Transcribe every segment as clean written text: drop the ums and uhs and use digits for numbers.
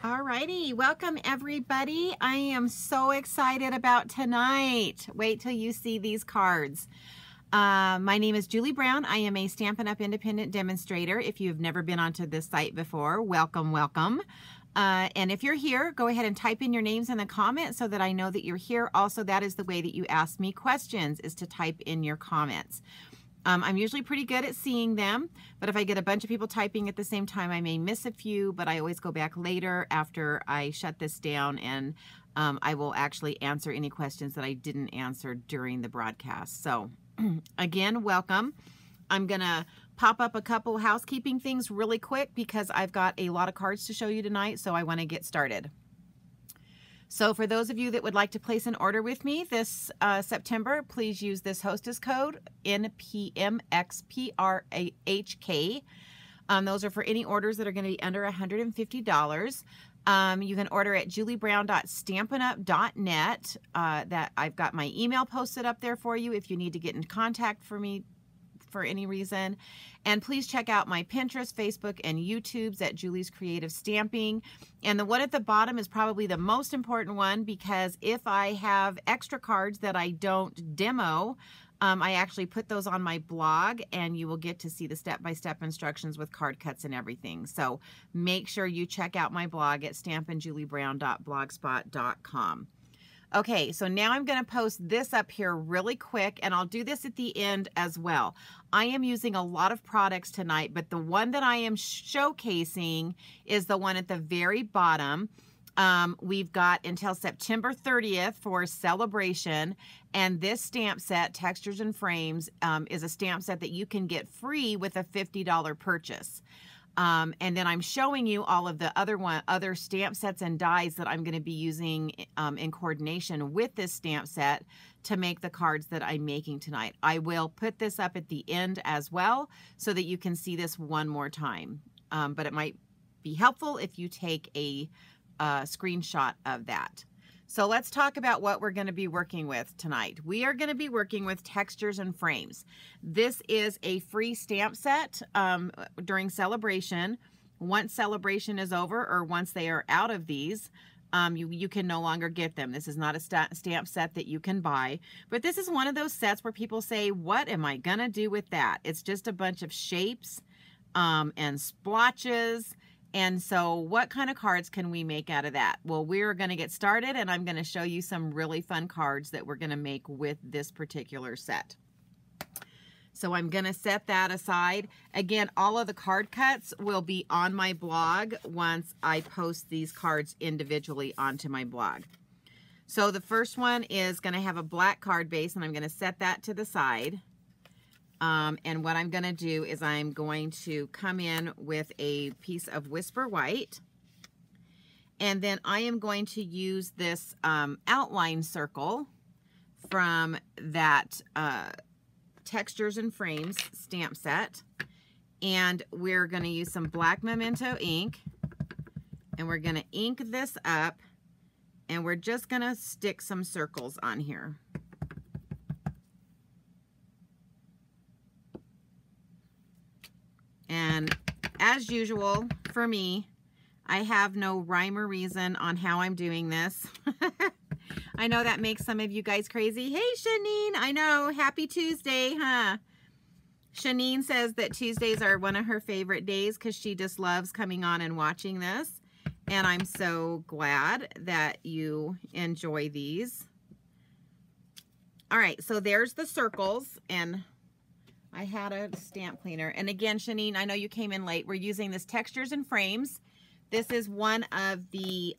Alrighty, welcome everybody. I am so excited about tonight. Wait till you see these cards. My name is Julie Brown. I am a Stampin' Up! Independent demonstrator. If you've never been onto this site before, welcome, welcome. And if you're here, go ahead and type in your names in the comments so that I know that you're here. Also, that is the way that you ask me questions, is to type in your comments. I'm usually pretty good at seeing them, but if I get a bunch of people typing at the same time, I may miss a few, but I always go back later after I shut this down, and I will actually answer any questions that I didn't answer during the broadcast. So again, welcome. I'm gonna pop up a couple housekeeping things really quick because I've got a lot of cards to show you tonight, so I want to get started. So for those of you that would like to place an order with me this September, please use this hostess code, NPMXPRHK. Those are for any orders that are going to be under $150. You can order at juliebrown.stampinup.net. That I've got my email posted up there for you if you need to get in contact for me for any reason. And please check out my Pinterest, Facebook, and YouTube's at Julie's Creative Stamping. And the one at the bottom is probably the most important one, because if I have extra cards that I don't demo, I actually put those on my blog, and you will get to see the step-by-step instructions with card cuts and everything. So make sure you check out my blog at stampinjuliebrown.blogspot.com. Okay, so now I'm going to post this up here really quick, and I'll do this at the end as well. I am using a lot of products tonight, but the one that I am showcasing is the one at the very bottom. We've got until September 30th for celebration, and this stamp set, Textures and Frames, is a stamp set that you can get free with a $50 purchase. And then I'm showing you all of the other stamp sets and dies that I'm going to be using in coordination with this stamp set to make the cards that I'm making tonight. I will put this up at the end as well so that you can see this one more time. But it might be helpful if you take a screenshot of that. So let's talk about what we're going to be working with tonight. We are going to be working with Textures and Frames. This is a free stamp set during celebration. Once celebration is over, or once they are out of these, you can no longer get them. This is not a stamp set that you can buy, but this is one of those sets where people say, what am I going to do with that? It's just a bunch of shapes and splotches. And so what kind of cards can we make out of that? Well, we're going to get started, and I'm going to show you some really fun cards that we're going to make with this particular set. So I'm going to set that aside. Again, all of the card cuts will be on my blog once I post these cards individually onto my blog. So the first one is going to have a black card base, and I'm going to set that to the side. And what I'm going to do is I'm going to come in with a piece of Whisper White, and then I am going to use this outline circle from that Textures and Frames stamp set, and we're going to use some black Memento ink, and we're going to ink this up, and we're just going to stick some circles on here. And as usual, for me, I have no rhyme or reason on how I'm doing this. I know that makes some of you guys crazy. Hey, Shanine, I know. Happy Tuesday, huh? Shanine says that Tuesdays are one of her favorite days because she just loves coming on and watching this. And I'm so glad that you enjoy these. All right, so there's the circles, and I had a stamp cleaner. And again, Shanine, I know you came in late. We're using this Textures and Frames. This is one of the,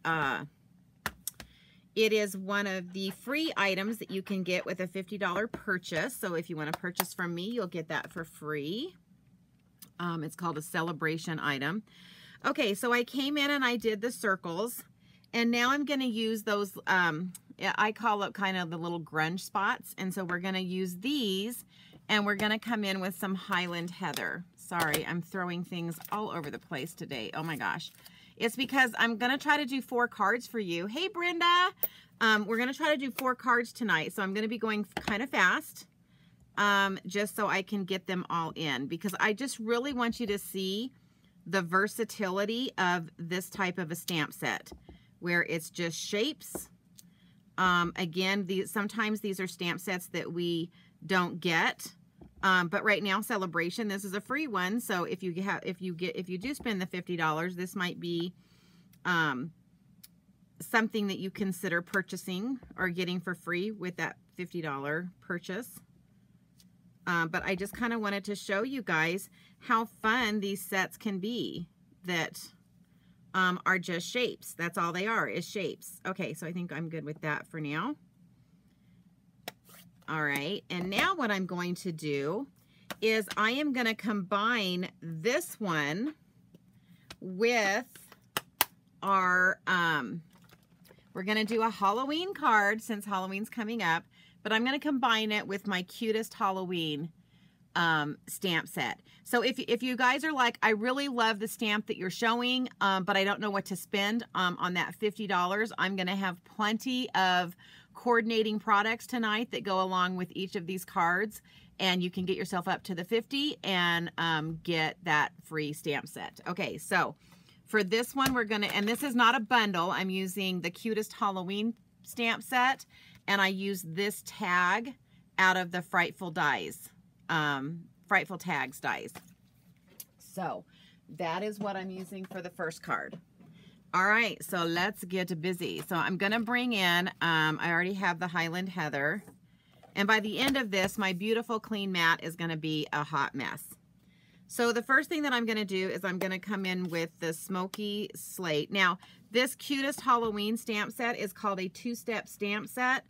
it is one of the free items that you can get with a $50 purchase. So if you want to purchase from me, you'll get that for free. It's called a celebration item. Okay, so I came in and I did the circles. And now I'm going to use those, I call it kind of the little grunge spots. And so we're going to use these. And we're going to come in with some Highland Heather. Sorry, I'm throwing things all over the place today. Oh my gosh. It's because I'm going to try to do 4 cards for you. Hey, Brenda. We're going to try to do 4 cards tonight. So I'm going to be going kind of fast just so I can get them all in. Because I just really want you to see the versatility of this type of a stamp set where it's just shapes. Again, sometimes these are stamp sets that we don't get. But right now, Celebration, this is a free one. So if you do spend the $50, this might be something that you consider purchasing or getting for free with that $50 purchase. But I just kind of wanted to show you guys how fun these sets can be that are just shapes. That's all they are, is shapes. Okay, so I think I'm good with that for now. All right, and now what I'm going to do is I am going to combine this one with our, we're going to do a Halloween card since Halloween's coming up, but I'm going to combine it with my cutest Halloween stamp set. So if you guys are like, I really love the stamp that you're showing, but I don't know what to spend on that $50, I'm going to have plenty of coordinating products tonight that go along with each of these cards, and you can get yourself up to the $50 and get that free stamp set. Okay, so for this one, we're gonna, and this is not a bundle, I'm using the cutest Halloween stamp set, and I use this tag out of the Frightful Dies, Frightful Tags dies. So that is what I'm using for the first card. All right, so let's get busy. So I'm gonna bring in, I already have the Highland Heather, and by the end of this, my beautiful clean mat is gonna be a hot mess. So the first thing that I'm gonna do is I'm gonna come in with the Smoky Slate. Now, this cutest Halloween stamp set is called a two-step stamp set,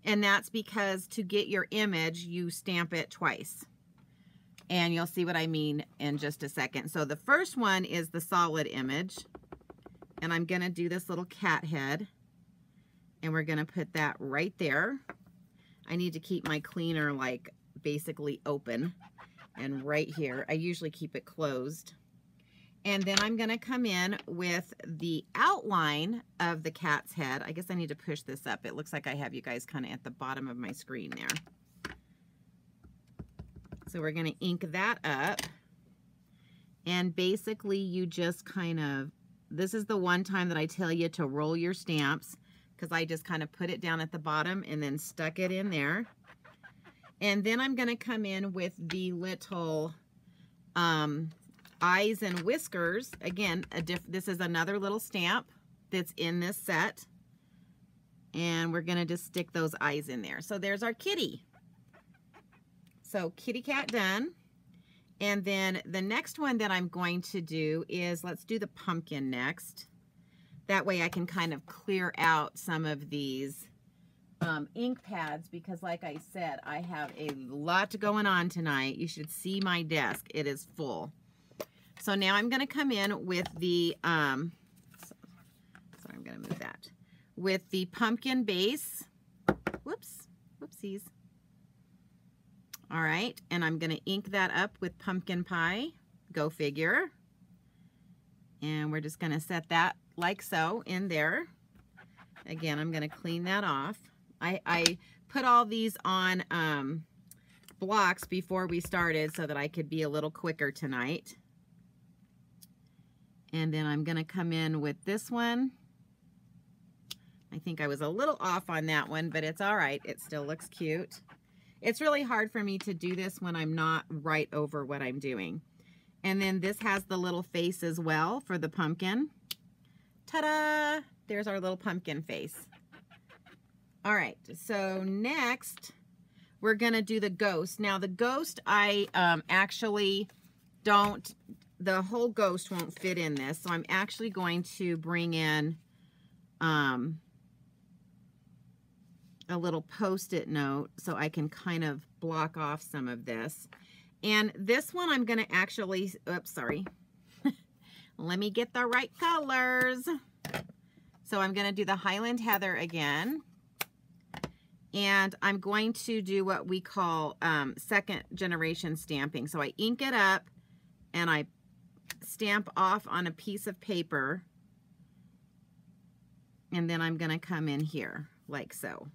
and that's because to get your image, you stamp it twice. And you'll see what I mean in just a second. So the first one is the solid image, and I'm gonna do this little cat head, and we're gonna put that right there. I need to keep my cleaner like basically open, and right here. I usually keep it closed. And then I'm gonna come in with the outline of the cat's head. I guess I need to push this up. It looks like I have you guys kind of at the bottom of my screen there. So we're gonna ink that up. And basically you just kind of, this is the one time that I tell you to roll your stamps, because I just kind of put it down at the bottom and then stuck it in there. And then I'm gonna come in with the little eyes and whiskers. Again, this is another little stamp that's in this set. And we're gonna just stick those eyes in there. So there's our kitty. So kitty cat done. And then the next one that I'm going to do is, let's do the pumpkin next. That way I can kind of clear out some of these ink pads, because like I said, I have a lot going on tonight. You should see my desk. It is full. So now I'm going to come in with the, sorry, I'm going to move that, with the pumpkin base. Whoops, whoopsies. All right, and I'm going to ink that up with pumpkin pie. Go figure. And we're just going to set that like so in there. Again, I'm going to clean that off. I put all these on blocks before we started so that I could be a little quicker tonight. And then I'm going to come in with this one. I think I was a little off on that one, but it's all right. It still looks cute. It's really hard for me to do this when I'm not right over what I'm doing. And then this has the little face as well for the pumpkin. Ta-da! There's our little pumpkin face. All right, so next we're gonna do the ghost. Now the ghost, I actually don't, the whole ghost won't fit in this, so I'm actually going to bring in a little post-it note so I can kind of block off some of this. And this one I'm gonna actually, oops, sorry. Let me get the right colors. So I'm gonna do the Highland Heather again. And I'm going to do what we call second generation stamping. So I ink it up and I stamp off on a piece of paper. And then I'm gonna come in here like so.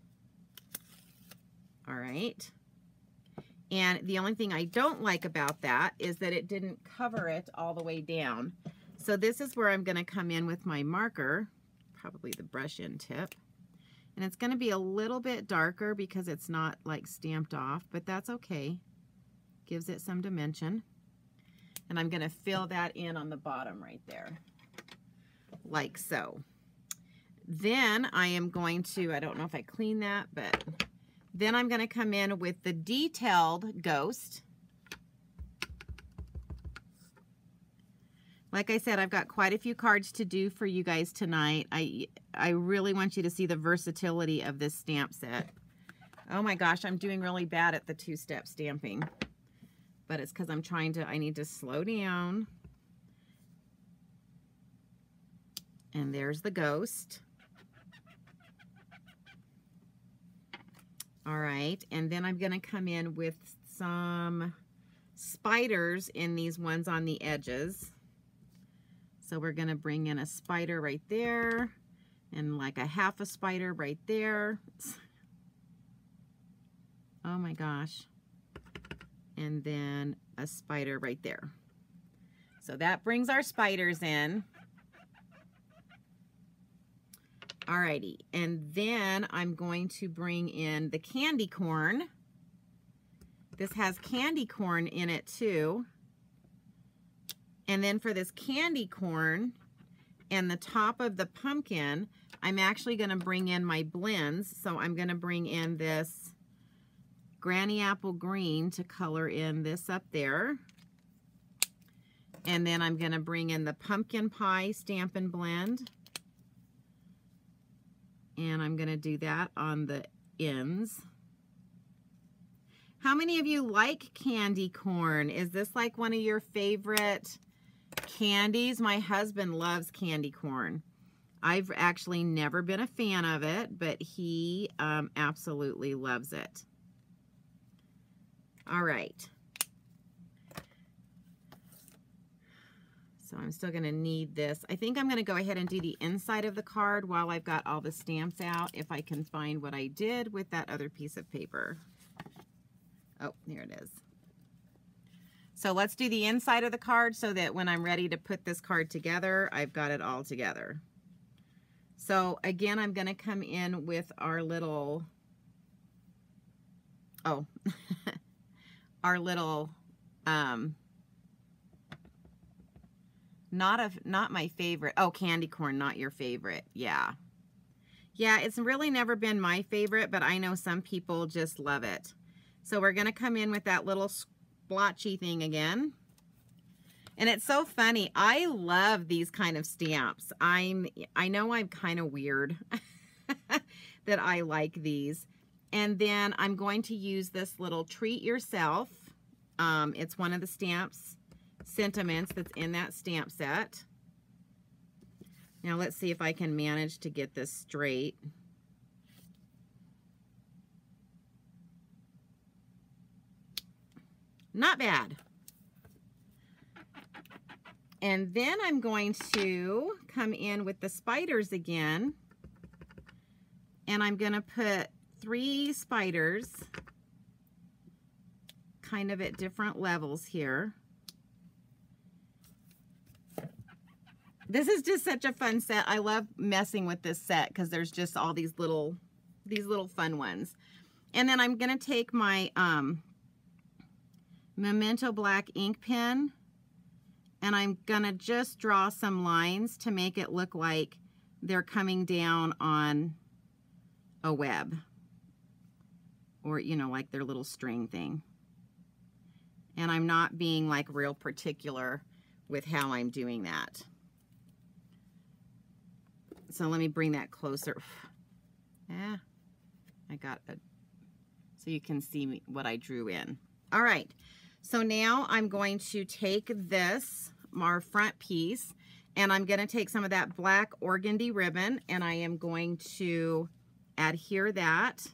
All right. And the only thing I don't like about that is that it didn't cover it all the way down. So this is where I'm going to come in with my marker, probably the brush end tip. And it's going to be a little bit darker because it's not like stamped off, but that's okay. Gives it some dimension. And I'm going to fill that in on the bottom right there, like so. Then I am going to, I don't know if I clean that, but then I'm going to come in with the detailed ghost. Like I said, I've got quite a few cards to do for you guys tonight. I really want you to see the versatility of this stamp set. Oh my gosh, I'm doing really bad at the two-step stamping. But it's because I need to slow down. And there's the ghost. All right, and then I'm gonna come in with some spiders in these ones on the edges. So we're gonna bring in a spider right there and like a half a spider right there. Oh my gosh. And then a spider right there. So that brings our spiders in. Alrighty, and then I'm going to bring in the candy corn. This has candy corn in it too. And then for this candy corn and the top of the pumpkin, I'm actually going to bring in my blends. So I'm going to bring in this Granny Apple Green to color in this up there. And then I'm going to bring in the Pumpkin Pie Stampin' Blend. And I'm going to do that on the ends. How many of you like candy corn? Is this like one of your favorite candies? My husband loves candy corn. I've actually never been a fan of it, but he absolutely loves it. All right. So I'm still going to need this. I think I'm going to go ahead and do the inside of the card while I've got all the stamps out, if I can find what I did with that other piece of paper. Oh, there it is. So let's do the inside of the card so that when I'm ready to put this card together, I've got it all together. So again, I'm going to come in with our little, our little, not my favorite. Oh, candy corn, not your favorite. Yeah. Yeah, it's really never been my favorite, but I know some people just love it. So we're going to come in with that little splotchy thing again. And it's so funny. I love these kind of stamps. I know I'm kind of weird that I like these. And then I'm going to use this little Treat Yourself. It's one of the stamps sentiments that's in that stamp set. Now let's see if I can manage to get this straight. Not bad. And then I'm going to come in with the spiders again. And I'm going to put 3 spiders kind of at different levels here. This is just such a fun set. I love messing with this set because there's just all these little fun ones. And then I'm going to take my Memento Black ink pen and I'm going to just draw some lines to make it look like they're coming down on a web or, you know, like their little string thing. And I'm not being like real particular with how I'm doing that. So let me bring that closer. Yeah, I got it. So you can see what I drew in. All right, so now I'm going to take this, our front piece, and I'm going to take some of that black organdy ribbon, and I am going to adhere that.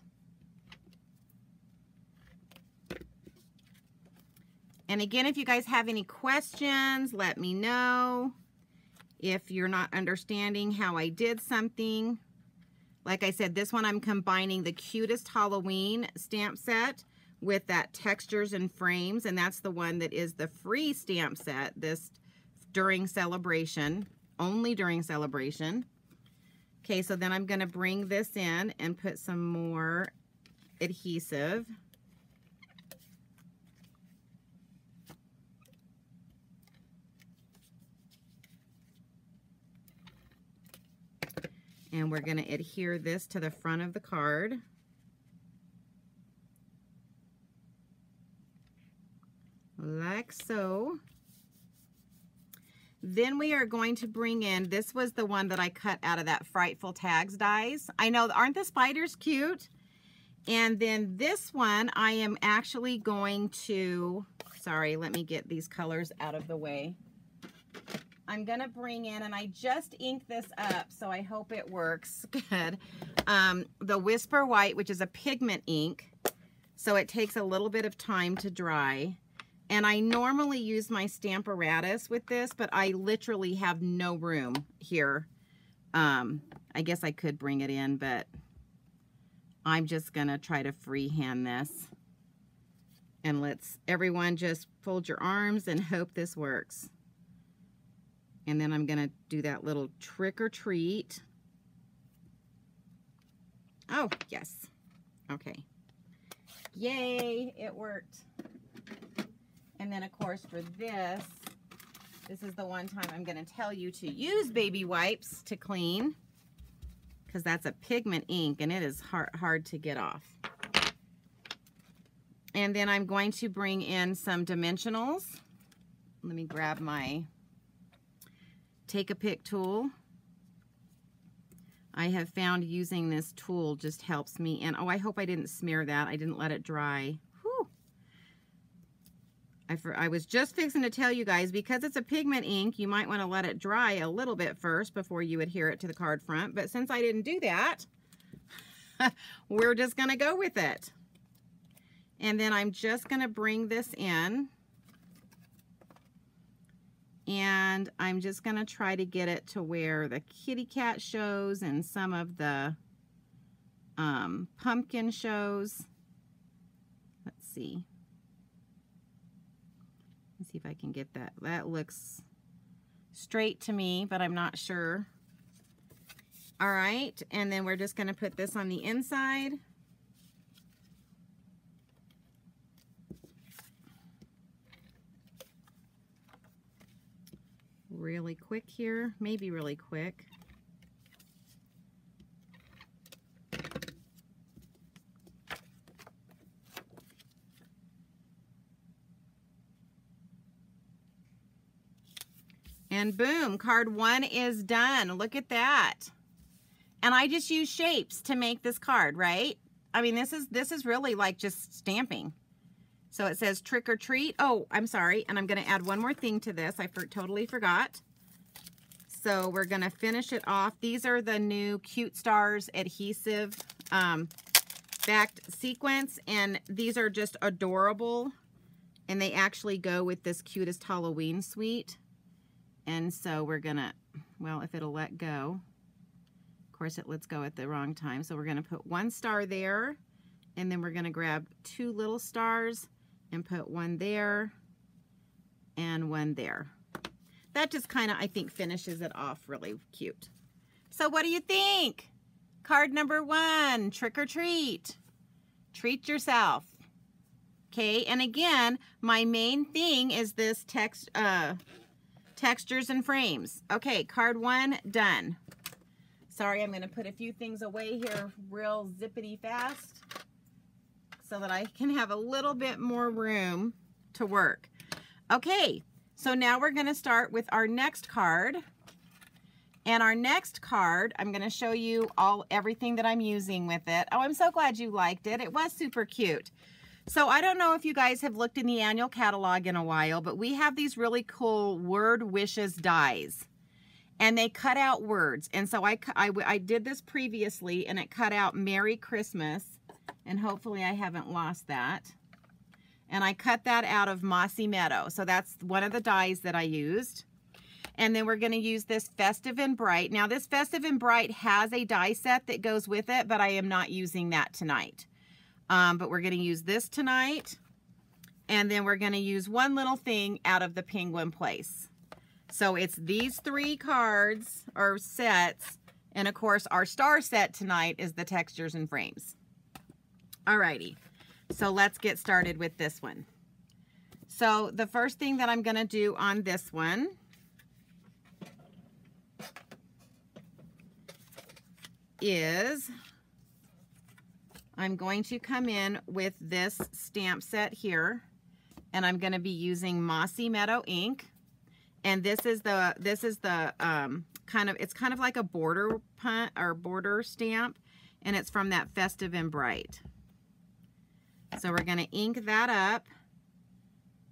And again, if you guys have any questions, let me know. If you're not understanding how I did something, like I said, this one I'm combining the Cutest Halloween stamp set with that Textures and Frames, and that's the one that is the free stamp set this during celebration, only during celebration. Okay, so then I'm going to bring this in and put some more adhesive. And we're going to adhere this to the front of the card. Like so. Then we are going to bring in, this was the one that I cut out of that Frightful Tags dies. I know, aren't the spiders cute? And then this one, I am actually going to, sorry, let me get these colors out of the way. I'm gonna bring in, and I just inked this up, so I hope it works good. The Whisper White, which is a pigment ink, so it takes a little bit of time to dry. And I normally use my Stamparatus with this, but I literally have no room here. I guess I could bring it in, but I'm just gonna try to freehand this. And let's, everyone just fold your arms and hope this works. And then I'm gonna do that little trick or treat. Oh, yes. Okay. Yay, it worked. And then, of course, for this is the one time I'm going to tell you to use baby wipes to clean, because that's a pigment ink and it is hard to get off. And then I'm going to bring in some dimensionals. Let me grab my Take a Pick tool. I have found using this tool just helps me. And oh, I hope I didn't smear that. I didn't let it dry. I was just fixing to tell you guys, because it's a pigment ink, you might want to let it dry a little bit first before you adhere it to the card front. But since I didn't do that, we're just going to go with it. And then I'm just going to bring this in. And I'm just going to try to get it to where the kitty cat shows and some of the pumpkin shows. Let's see. See if I can get that. That looks straight to me, but I'm not sure. All right, and then we're just going to put this on the inside. Really quick here, maybe really quick. And boom, card 1 is done. Look at that. And I just use shapes to make this card, right? I mean, this is really like just stamping. So it says trick or treat. Oh, I'm sorry. And I'm going to add one more thing to this. I totally forgot. So we're going to finish it off. These are the new Cute Stars adhesive backed sequins. And these are just adorable. And they actually go with this Cutest Halloween suite. And so we're gonna, well, if it'll let go, of course it lets go at the wrong time. So we're gonna put 1 star there, and then we're gonna grab 2 little stars and put 1 there and 1 there. That just kind of, I think, finishes it off really cute. So what do you think? Card number 1, trick or treat. Treat yourself. Okay, and again, my main thing is this Textures and Frames. Okay, card 1 done. Sorry, I'm going to put a few things away here real zippity fast so that I can have a little bit more room to work. Okay, so now we're going to start with our next card. And our next card, I'm going to show you everything that I'm using with it. Oh, I'm so glad you liked it. It was super cute. So I don't know if you guys have looked in the annual catalog in a while, but we have these really cool word wishes dies, and they cut out words. And so I did this previously, and it cut out Merry Christmas, and hopefully I haven't lost that. And I cut that out of Mossy Meadow. So that's one of the dies that I used. And then we're going to use this Festive and Bright. Now this Festive and Bright has a die set that goes with it, but I am not using that tonight. but we're going to use this tonight. And then we're going to use one little thing out of the Penguin Place. So it's these 3 cards or sets. And of course, our star set tonight is the Textures and Frames. Alrighty. So let's get started with this one. So the first thing that I'm going to do on this one is I'm going to come in with this stamp set here, and I'm going to be using Mossy Meadow ink, and this is the it's kind of like a border punt or border stamp, and it's from that Festive and Bright. So we're going to ink that up,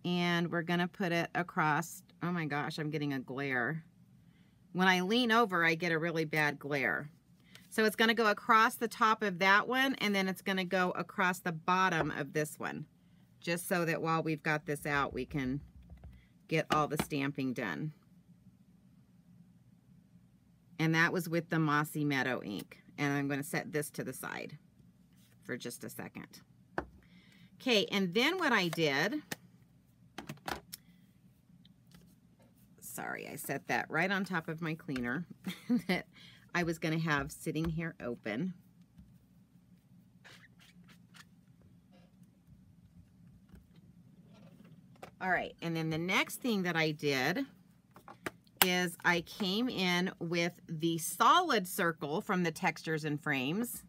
and we're going to put it across. Oh my gosh, I'm getting a glare. When I lean over, I get a really bad glare. So it's going to go across the top of that one, and then it's going to go across the bottom of this one, just so that while we've got this out, we can get all the stamping done. And that was with the Mossy Meadow ink. And I'm going to set this to the side for just a second. Okay, and then what I did, sorry, I set that right on top of my cleaner that I was going to have sitting here open. All right, and then the next thing that I did is I came in with the solid circle from the Textures and Frames.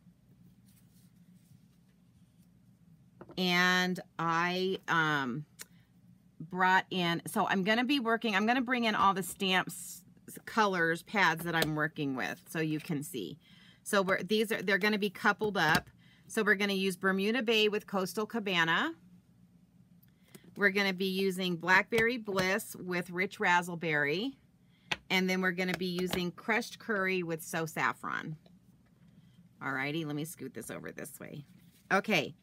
And I brought in, so I'm going to bring in all the stamps, colors, pads that I'm working with so you can see. So they're going to be coupled up. So we're going to use Bermuda Bay with Coastal Cabana. We're going to be using Blackberry Bliss with Rich Razzleberry. And then we're going to be using Crushed Curry with So Saffron. Alrighty, let me scoot this over this way. Okay,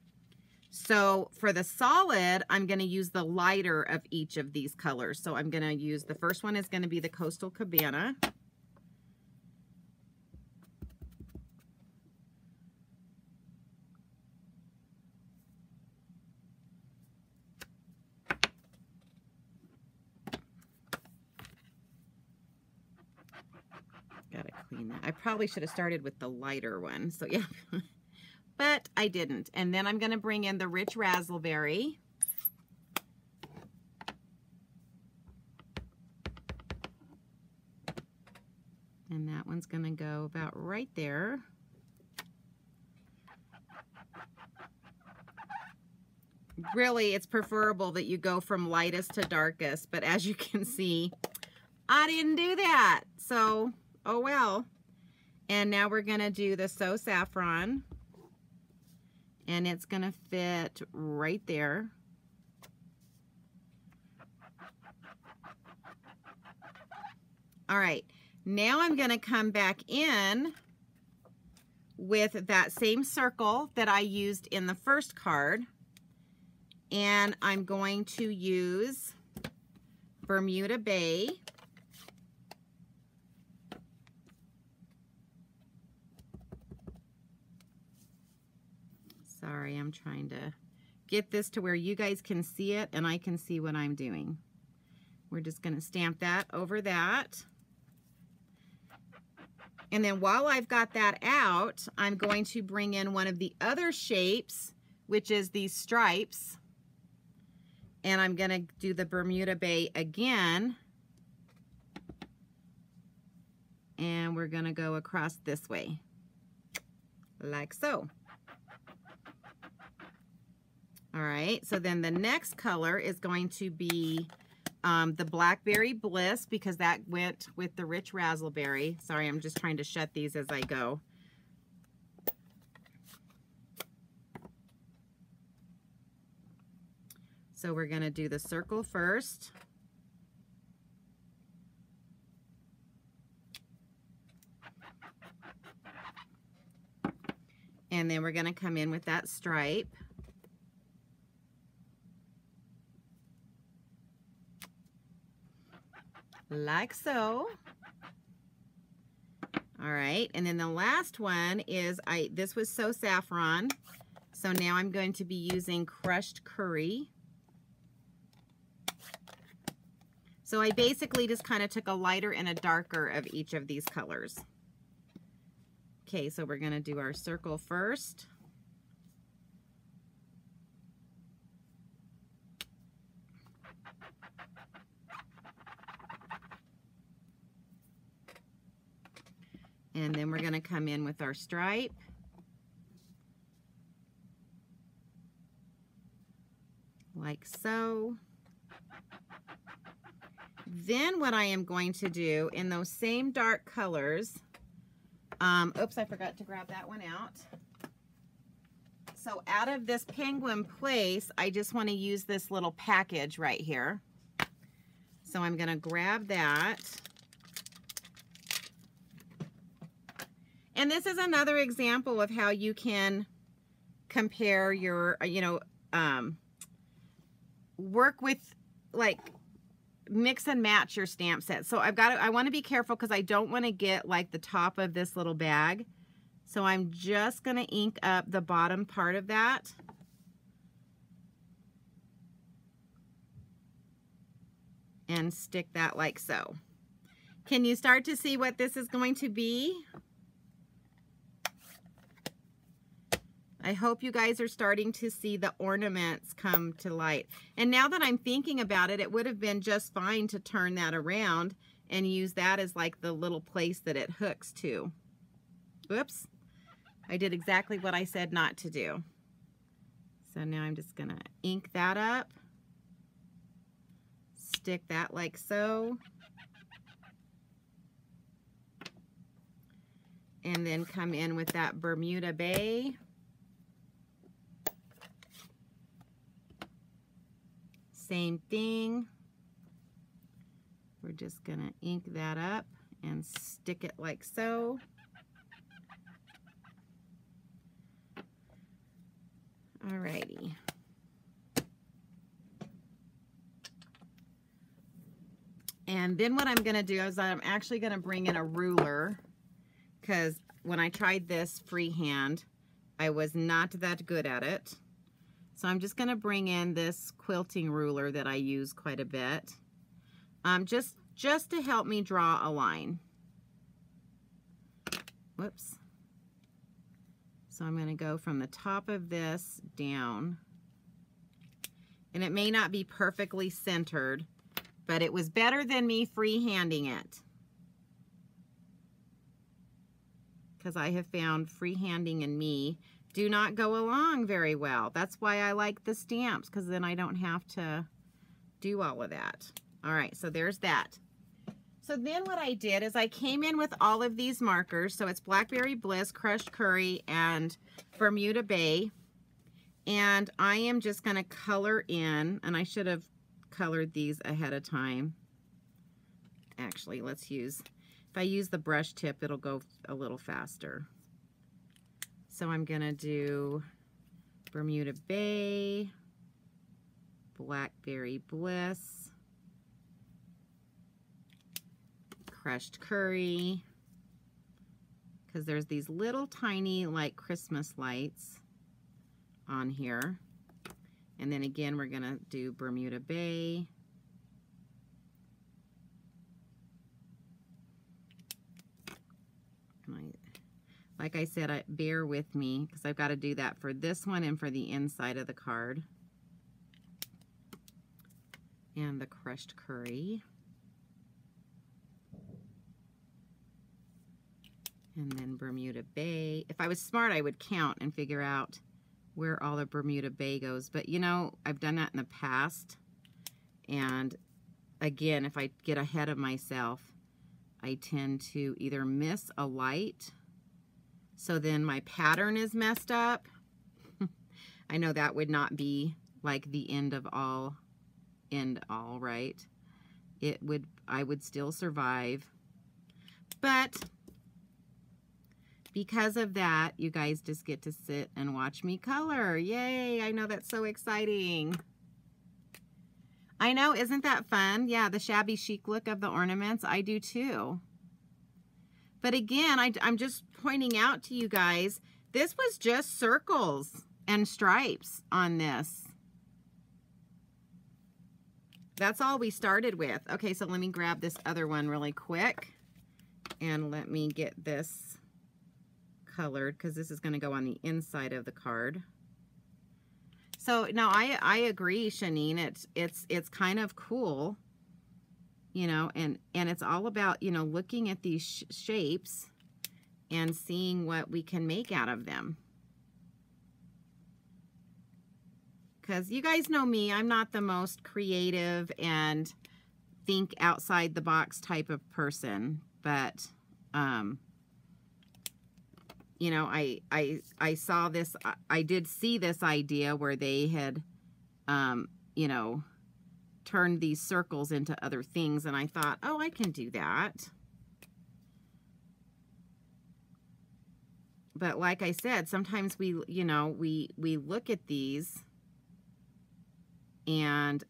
so for the solid, I'm going to use the lighter of each of these colors. So I'm going to use, the first one is going to be the Coastal Cabana. Gotta clean that. I probably should have started with the lighter one. So yeah, but I didn't. And then I'm going to bring in the Rich Razzleberry. And that one's going to go about right there. Really, it's preferable that you go from lightest to darkest, but as you can see, I didn't do that. So, oh well. And now we're going to do the So Saffron. And it's going to fit right there. All right. Now I'm going to come back in with that same circle that I used in the first card. And I'm going to use Bermuda Bay. Sorry, I'm trying to get this to where you guys can see it and I can see what I'm doing. We're just going to stamp that over that. And then while I've got that out, I'm going to bring in one of the other shapes, which is these stripes. And I'm going to do the Bermuda Bay again. And we're going to go across this way, like so. All right, so then the next color is going to be the Blackberry Bliss, because that went with the Rich Razzleberry. Sorry, I'm just trying to shut these as I go. So we're going to do the circle first. And then we're going to come in with that stripe. Like so. All right, and then the last one is, this was So Saffron. So now I'm going to be using crushed curry. So I basically just kind of took a lighter and a darker of each of these colors. Okay, so we're going to do our circle first. And then we're going to come in with our stripe. Like so. Then what I am going to do in those same dark colors, oops, I forgot to grab that one out. So out of this penguin place, I just want to use this little package right here. So I'm going to grab that. And this is another example of how you can compare your, work with, like, mix and match your stamp set. So I want to be careful because I don't want to get like the top of this little bag. So I'm just going to ink up the bottom part of that. And stick that like so. Can you start to see what this is going to be? I hope you guys are starting to see the ornaments come to light. And now that I'm thinking about it, it would have been just fine to turn that around and use that as like the little place that it hooks to. Whoops. I did exactly what I said not to do. So now I'm just going to ink that up. Stick that like so. And then come in with that Bermuda Bay. Same thing. We're just going to ink that up and stick it like so. Alrighty. And then what I'm going to do is I'm actually going to bring in a ruler, because when I tried this freehand, I was not that good at it. So I'm just going to bring in this quilting ruler that I use quite a bit, just to help me draw a line. Whoops. So I'm going to go from the top of this down. And it may not be perfectly centered, but it was better than me freehanding it. Because I have found freehanding and me do not go along very well. That's why I like the stamps, because then I don't have to do all of that. All right, so there's that. So then what I did is I came in with all of these markers. So it's Blackberry Bliss, Crushed Curry, and Bermuda Bay. And I am just going to color in, and I should have colored these ahead of time. Actually, let's use, if I use the brush tip, it'll go a little faster. So I'm going to do Bermuda Bay, Blackberry Bliss, Crushed Curry, because there's these little tiny like Christmas lights on here. And then again, we're going to do Bermuda Bay. Like I said, bear with me because I've got to do that for this one and for the inside of the card. And the Crushed Curry. And then Bermuda Bay. If I was smart, I would count and figure out where all the Bermuda Bay goes. But you know, I've done that in the past. And again, if I get ahead of myself, I tend to either miss a light, so then my pattern is messed up. I know that would not be like the end all, right? I would still survive. But because of that, you guys just get to sit and watch me color. Yay, I know that's so exciting. I know, isn't that fun? Yeah, the shabby chic look of the ornaments, I do too. But again, I'm just pointing out to you guys, this was just circles. and stripes on this. That's all we started with. Okay, so let me grab this other one really quick and let me get this colored because this is going to go on the inside of the card. So no, I agree, Shanine. It's kind of cool, you know, and it's all about, you know, looking at these shapes and seeing what we can make out of them. Because you guys know me, I'm not the most creative and think outside the box type of person, but you know, I saw this, I did see this idea where they had you know, turned these circles into other things, and I thought, oh, I can do that. But like I said, sometimes we, you know, we look at these and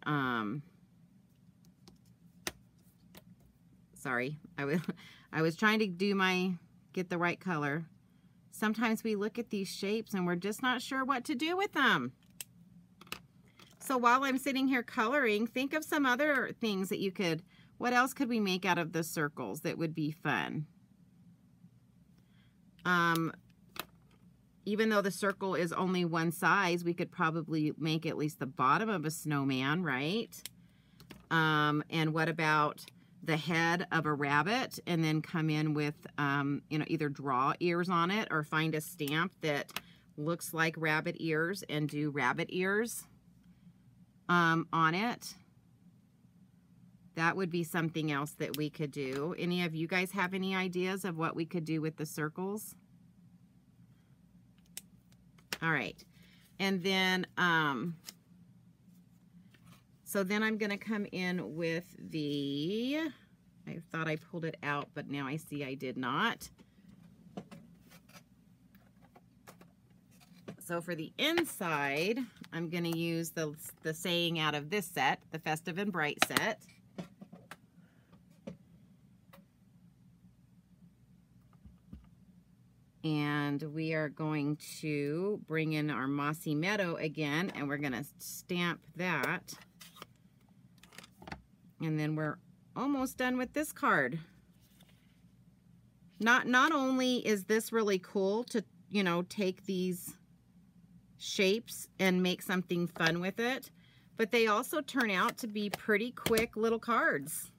sorry, I was trying to get the right color. Sometimes we look at these shapes and we're just not sure what to do with them. So while I'm sitting here coloring, think of some other things that you could, what else could we make out of the circles that would be fun? Even though the circle is only one size, we could probably make at least the bottom of a snowman, right? And what about the head of a rabbit and then come in with, you know, either draw ears on it or find a stamp that looks like rabbit ears and do rabbit ears on it. That would be something else that we could do. Any of you guys have any ideas of what we could do with the circles? All right, and then, so then I'm going to come in with the, I thought I pulled it out, but now I see I did not. So for the inside, I'm going to use the saying out of this set, the Festive and Bright set. And we are going to bring in our Mossy Meadow again, and we're going to stamp that. And then we're almost done with this card. Not only is this really cool to, you know, take these shapes and make something fun with it, but they also turn out to be pretty quick little cards.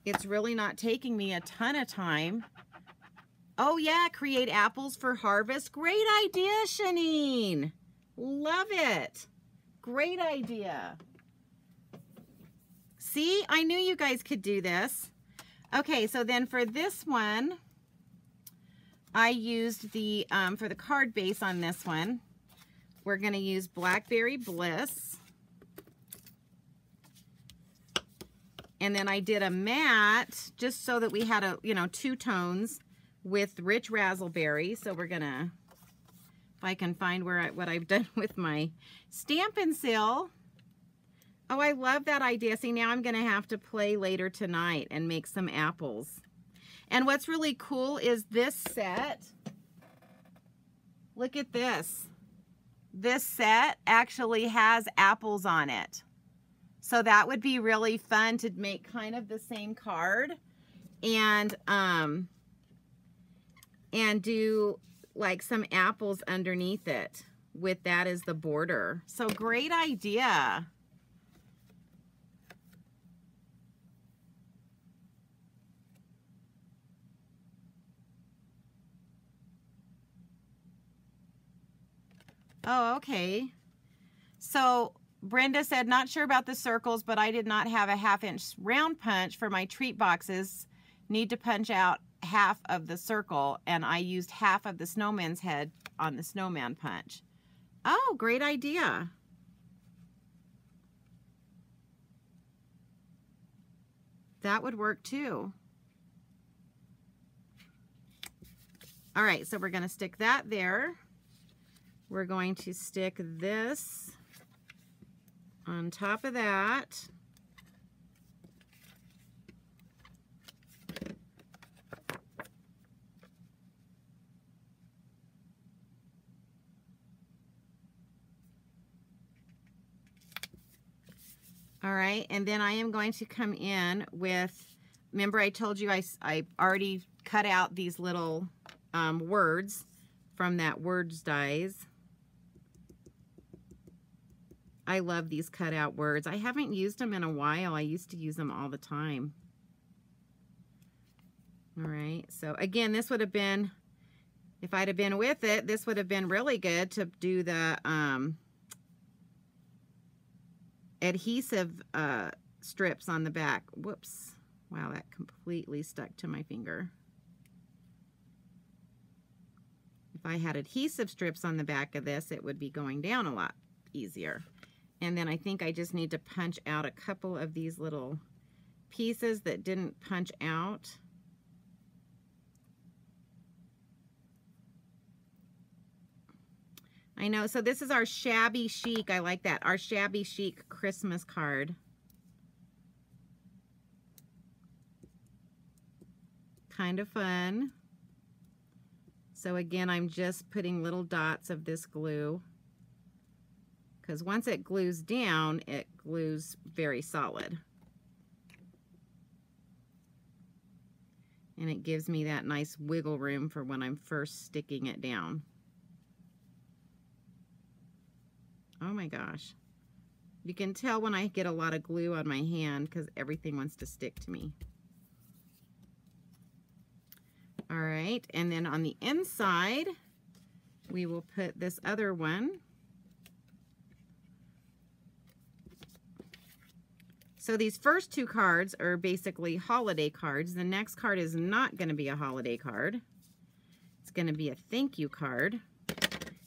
It's really not taking me a ton of time. Oh yeah, create apples for harvest. Great idea, Shanine. Love it. Great idea. See, I knew you guys could do this. Okay, so then for this one, I used the, for the card base on this one, we're going to use Blackberry Bliss. And then I did a matte just so that we had a, you know, two tones with Rich Razzleberry. So we're gonna, if I can find what I've done with my Stampin' Seal. Oh, I love that idea. See, now I'm gonna have to play later tonight and make some apples. And what's really cool is this set. Look at this. This set actually has apples on it. So that would be really fun to make kind of the same card and do like some apples underneath it with that as the border. So great idea. Oh, okay. So Brenda said, not sure about the circles, but I did not have a 1/2-inch round punch for my treat boxes. Need to punch out half of the circle, and I used half of the snowman's head on the snowman punch. Oh, great idea. That would work too. All right, so we're going to stick that there. We're going to stick this on top of that. All right, and then I am going to come in with, remember I told you I already cut out these little words from that words dies. I love these cut out words. I haven't used them in a while. I used to use them all the time. All right, so again, this would have been, if I'd have been with it, this would have been really good to do the adhesive strips on the back. Whoops. Wow, that completely stuck to my finger. If I had adhesive strips on the back of this, it would be going down a lot easier. And then I think I just need to punch out a couple of these little pieces that didn't punch out. I know, so this is our shabby chic. I like that. Our shabby chic Christmas card. Kind of fun. So again, I'm just putting little dots of this glue, because once it glues down, it glues very solid. And it gives me that nice wiggle room for when I'm first sticking it down. Oh my gosh. You can tell when I get a lot of glue on my hand because everything wants to stick to me. All right, and then on the inside, we will put this other one. So these first two cards are basically holiday cards. The next card is not going to be a holiday card. It's going to be a thank you card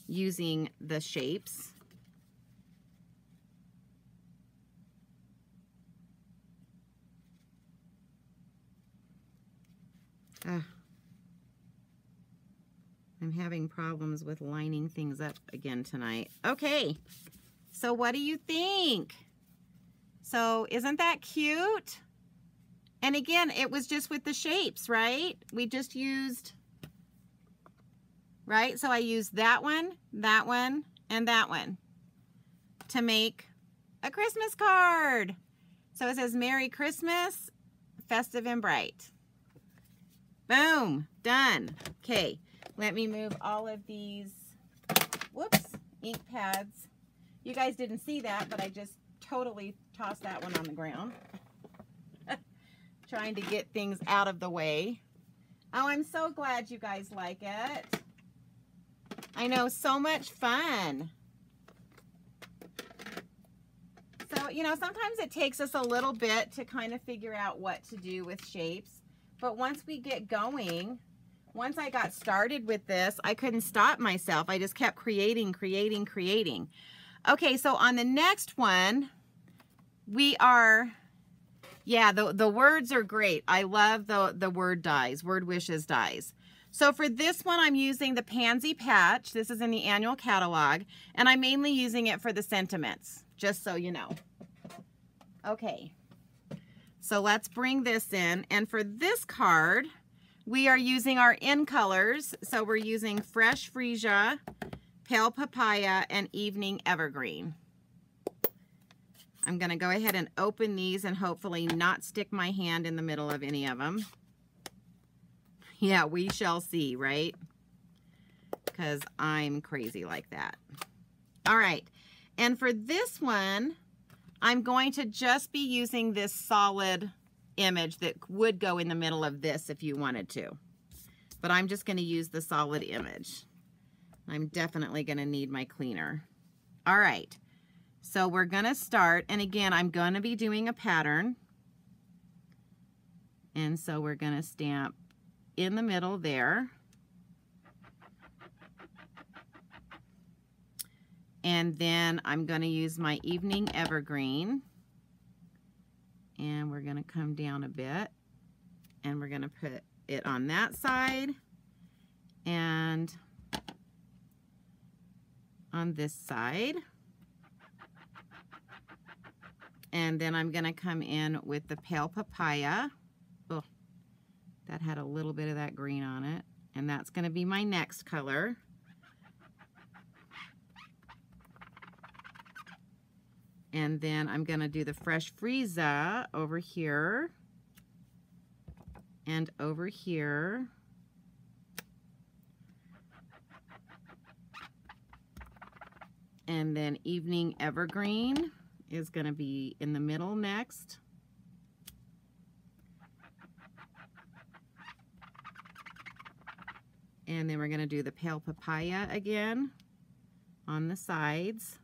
using the shapes. I'm having problems with lining things up again tonight. Okay, so what do you think? So isn't that cute? And again, it was just with the shapes, right? We just used, right? So I used that one, and that one to make a Christmas card. So it says, Merry Christmas, festive and bright. Boom, done. Okay. Let me move all of these, whoops, ink pads. You guys didn't see that, but I just totally tossed that one on the ground. Trying to get things out of the way. Oh, I'm so glad you guys like it. I know, so much fun. So, you know, sometimes it takes us a little bit to kind of figure out what to do with shapes. But once we get going, once I got started with this, I couldn't stop myself. I just kept creating. Okay, so on the next one, we are, yeah, the words are great. I love the word dies, word wishes dies. So for this one, I'm using the Pansy Patch. This is in the annual catalog, and I'm mainly using it for the sentiments, just so you know. Okay, so let's bring this in, and for this card, we are using our in colors. So we're using Fresh Freesia, Pale Papaya, and Evening Evergreen. I'm going to go ahead and open these and hopefully not stick my hand in the middle of any of them. Yeah, we shall see, right? Because I'm crazy like that. All right. And for this one, I'm going to just be using this solid image that would go in the middle of this if you wanted to, but I'm just going to use the solid image. I'm definitely going to need my cleaner. All right, so we're going to start, and again, I'm going to be doing a pattern, and so we're going to stamp in the middle there, and then I'm going to use my Evening Evergreen. And we're going to come down a bit, and we're going to put it on that side and on this side. And then I'm going to come in with the Pale Papaya. Oh, that had a little bit of that green on it. And that's going to be my next color. And then I'm going to do the Fresh Frieza over here and over here. And then Evening Evergreen is going to be in the middle next. And then we're going to do the Pale Papaya again on the sides,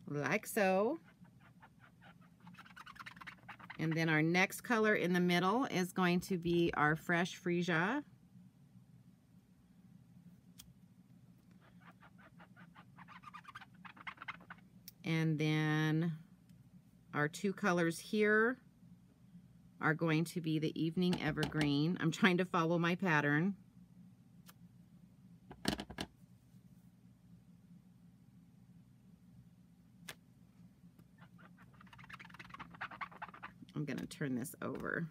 like so. And then our next color in the middle is going to be our Fresh Frieza. And then our two colors here are going to be the Evening Evergreen. I'm trying to follow my pattern. I'm going to turn this over.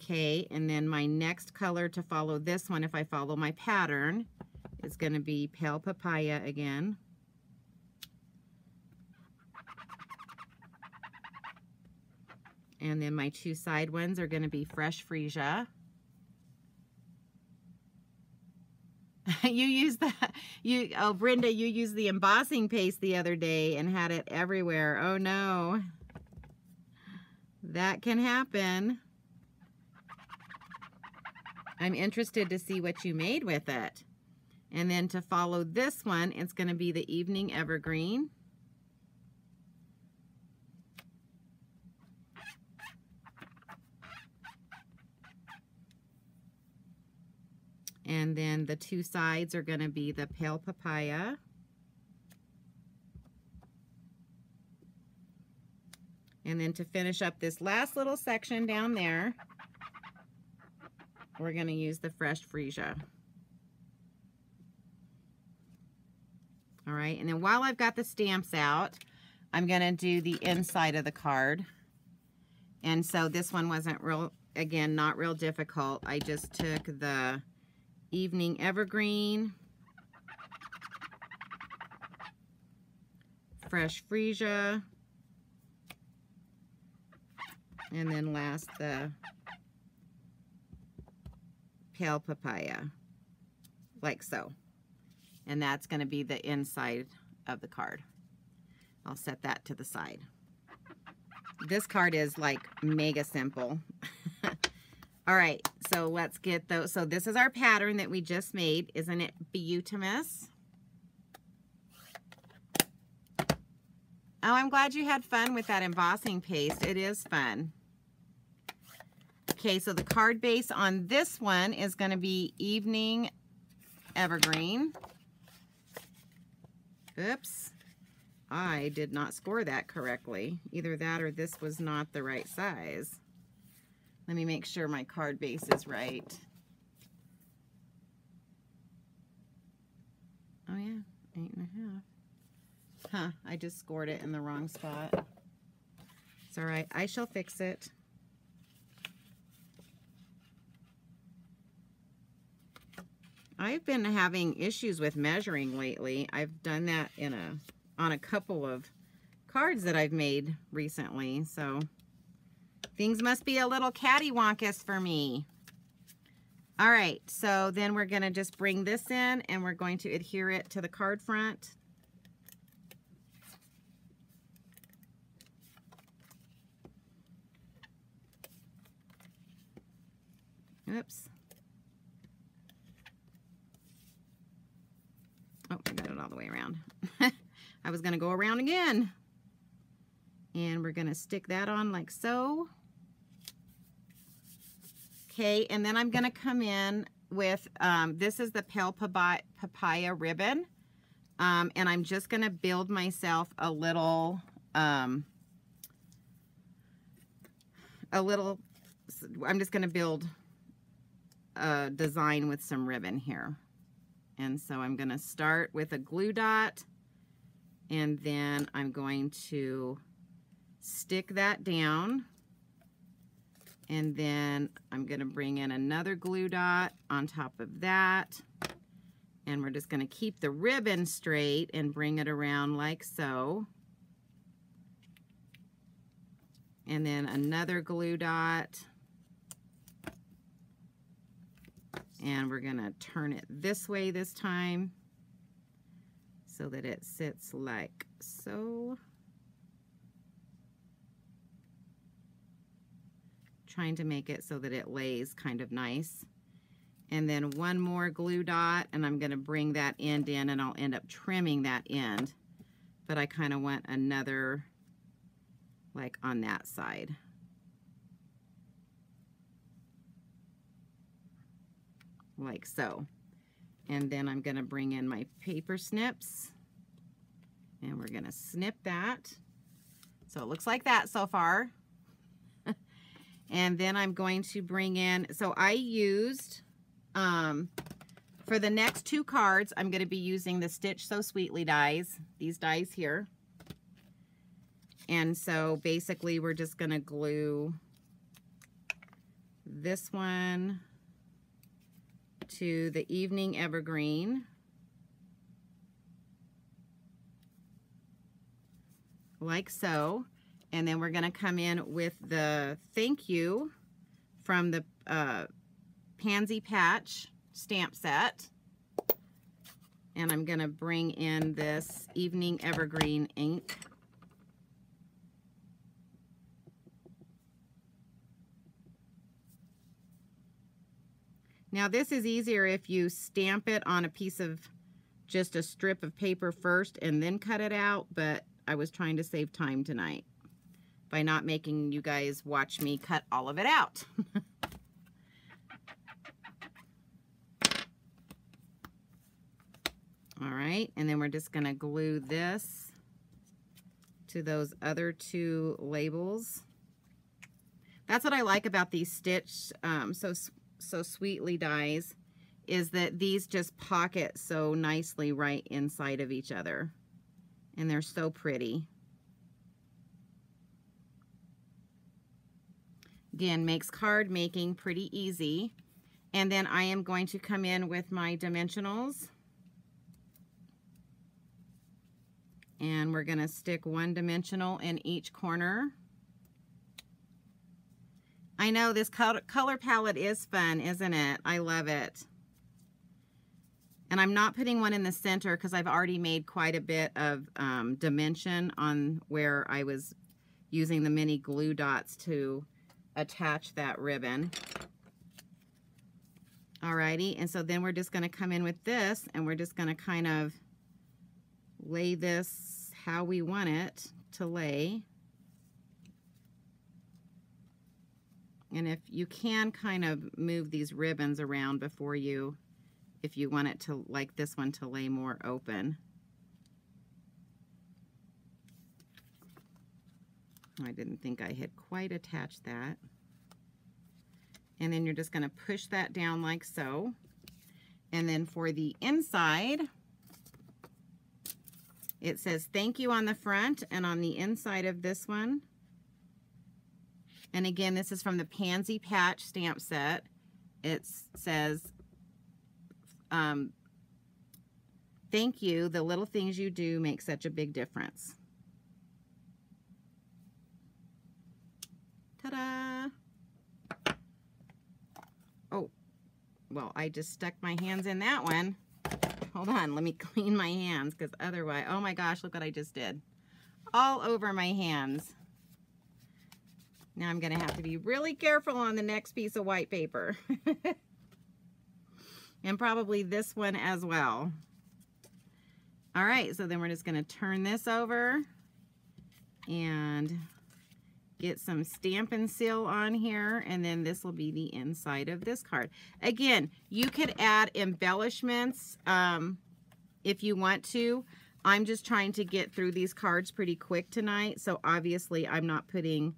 Okay, and then my next color to follow this one, if I follow my pattern, is going to be Pale Papaya again. And then my two side ones are going to be Fresh Frieza. You used that, oh Brenda, you used the embossing paste the other day and had it everywhere. Oh no. That can happen. I'm interested to see what you made with it. And then to follow this one, it's going to be the Evening Evergreen. And then the two sides are going to be the Pale Papaya. And then to finish up this last little section down there, we're going to use the Fresh Frieza. All right, and then while I've got the stamps out, I'm going to do the inside of the card. And so this one wasn't real, again, not real difficult. I just took the Evening Evergreen, Fresh Frieza, and then last the Pale Papaya, like so. And that's going to be the inside of the card. I'll set that to the side. This card is like mega simple. All right, so let's get those. So this is our pattern that we just made. Isn't it beautimous? Oh, I'm glad you had fun with that embossing paste. It is fun. Okay, so the card base on this one is going to be Evening Evergreen. Oops, I did not score that correctly. Either that or this was not the right size. Let me make sure my card base is right. Oh yeah, 8.5. Huh, I just scored it in the wrong spot. It's all right, I shall fix it. I've been having issues with measuring lately. I've done that on a couple of cards that I've made recently, so things must be a little cattywampus for me. All right, so then we're going to just bring this in and we're going to adhere it to the card front. Oops. Oh, I got it all the way around. I was going to go around again. And we're going to stick that on like so. Okay, and then I'm going to come in with, this is the Pale Papaya ribbon. And I'm just going to build myself a little, I'm just going to build a design with some ribbon here. And so I'm going to start with a glue dot, and then I'm going to stick that down, and then I'm going to bring in another glue dot on top of that, And we're just going to keep the ribbon straight and bring it around like so. And then another glue dot. And we're going to turn it this way this time so that it sits like so. Trying to make it so that it lays kind of nice. And then one more glue dot, and I'm going to bring that end in, and I'll end up trimming that end. But I kind of want another, like on that side. Like so. And then I'm going to bring in my paper snips, and we're going to snip that. So it looks like that so far. And then I'm going to bring in, so I used, for the next 2 cards, I'm going to be using the Stitch So Sweetly dies, these dies here. And so basically we're just going to glue this one to the Evening Evergreen. Like so. And then we're going to come in with the Thank You from the Pansy Patch stamp set. And I'm going to bring in this Evening Evergreen ink. Now this is easier if you stamp it on a piece of just a strip of paper first and then cut it out, but I was trying to save time tonight by not making you guys watch me cut all of it out. All right, and then we're just going to glue this to those other 2 labels. That's what I like about these Stitch So Sweetly dies, is that these just pocket so nicely right inside of each other. And they're so pretty. Again, makes card making pretty easy. And then I am going to come in with my dimensionals. And we're going to stick 1 dimensional in each corner. I know this color palette is fun, isn't it? I love it. And I'm not putting one in the center because I've already made quite a bit of dimension on where I was using the mini glue dots to attach that ribbon. Alrighty, and so then we're just going to come in with this, and we're just going to kind of lay this how we want it to lay. And if you can kind of move these ribbons around before you, if you want it to, like this one, to lay more open. I didn't think I had quite attached that. And then you're just going to push that down like so. And then for the inside, it says thank you on the front and on the inside of this one. And again, this is from the Pansy Patch stamp set. It says, thank you, the little things you do make such a big difference. Ta-da! Oh, well, I just stuck my hands in that one. Hold on, let me clean my hands, because otherwise, oh my gosh, look what I just did. All over my hands. Now I'm going to have to be really careful on the next piece of white paper. And probably this one as well. All right, so then we're just going to turn this over and get some Stampin' Seal on here, and then this will be the inside of this card. Again, you could add embellishments if you want to. I'm just trying to get through these cards pretty quick tonight, so obviously I'm not putting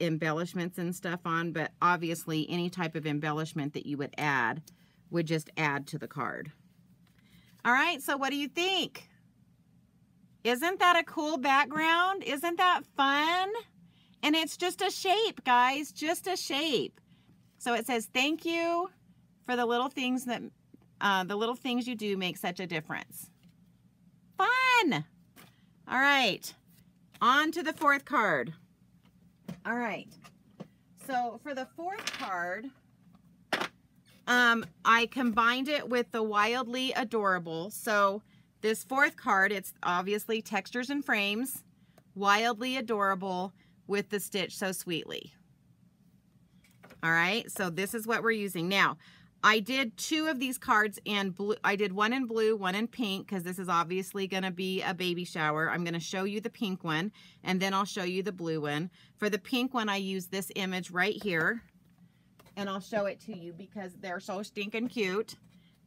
embellishments and stuff on, but obviously any type of embellishment that you would add would just add to the card. All right, so what do you think? Isn't that a cool background? Isn't that fun? And it's just a shape, guys, just a shape. So it says, thank you for the little things that the little things you do make such a difference. Fun! All right, on to the fourth card. All right, so for the fourth card, I combined it with the Wildly Adorable. So this fourth card, it's obviously Textures and Frames, Wildly Adorable with the Stitch So Sweetly. All right, so this is what we're using. Now, I did 2 of these cards in blue. I did one in blue, one in pink, because this is obviously going to be a baby shower. I'm going to show you the pink one, and then I'll show you the blue one. For the pink one, I use this image right here, and I'll show it to you because they're so stinking cute.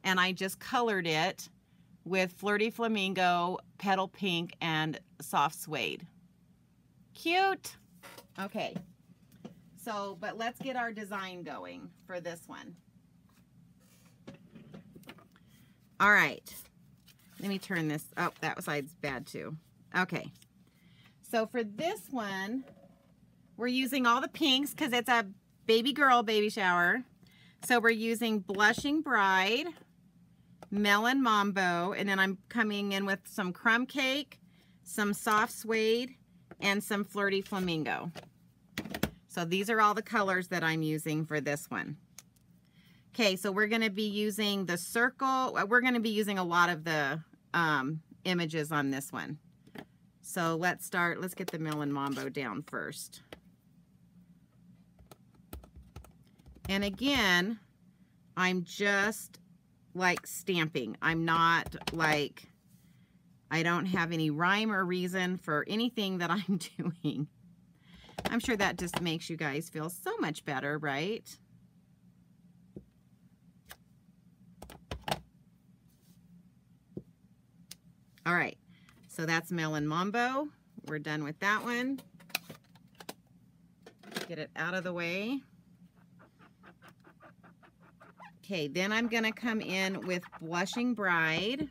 And I just colored it with Flirty Flamingo, Petal Pink, and Soft Suede. Cute. Okay. So, but let's get our design going for this one. All right. Let me turn this. Oh, that side's bad too. Okay. So for this one, we're using all the pinks because it's a baby girl baby shower. So we're using Blushing Bride, Melon Mambo, and then I'm coming in with some Crumb Cake, some Soft Suede, and some Flirty Flamingo. So these are all the colors that I'm using for this one. Okay, so we're going to be using the circle. We're going to be using a lot of the images on this one. So let's start. Let's get the Melon Mambo down first. And again, I'm just like stamping. I'm not like, I don't have any rhyme or reason for anything that I'm doing. I'm sure that just makes you guys feel so much better, right? All right, so that's Melon Mambo. We're done with that one. Get it out of the way. Okay, then I'm gonna come in with Blushing Bride.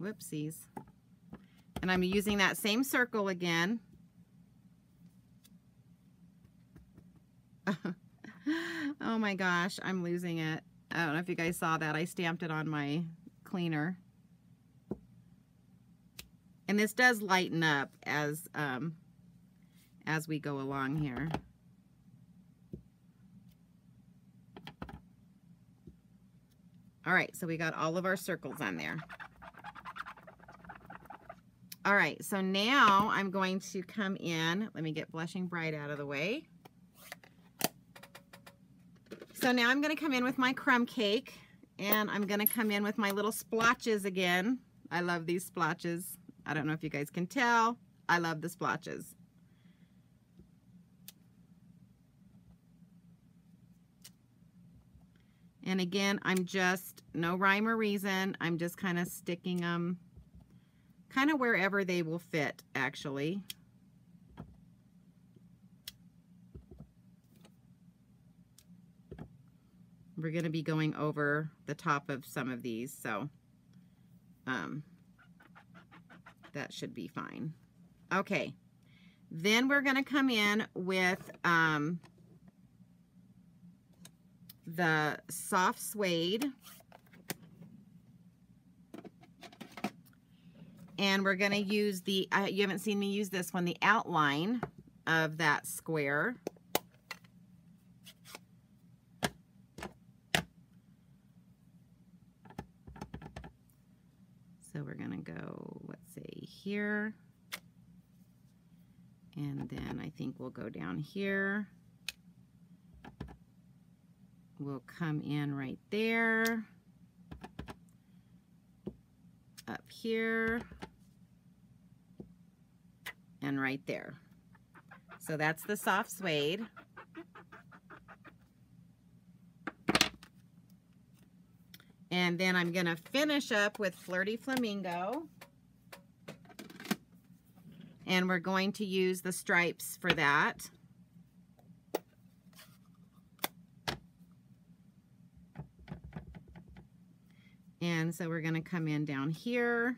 Whoopsies. And I'm using that same circle again. Oh my gosh, I'm losing it. I don't know if you guys saw that. I stamped it on my cleaner. And this does lighten up as we go along here. All right, so we got all of our circles on there. All right, so now I'm going to come in. Let me get Blushing Bride out of the way. So now I'm going to come in with my Crumb Cake, and I'm going to come in with my little splotches again. I love these splotches. I don't know if you guys can tell. I love the splotches. And again, I'm just, no rhyme or reason. I'm just kind of sticking them kind of wherever they will fit, actually. We're going to be going over the top of some of these, so that should be fine. Okay, then we're going to come in with the Soft Suede, and we're going to use the, you haven't seen me use this one, the outline of that square. So we're going to go, let's say here, and then I think we'll go down here. We'll come in right there, up here, and right there. So that's the Soft Suede. And then I'm going to finish up with Flirty Flamingo. And we're going to use the stripes for that. And so we're going to come in down here,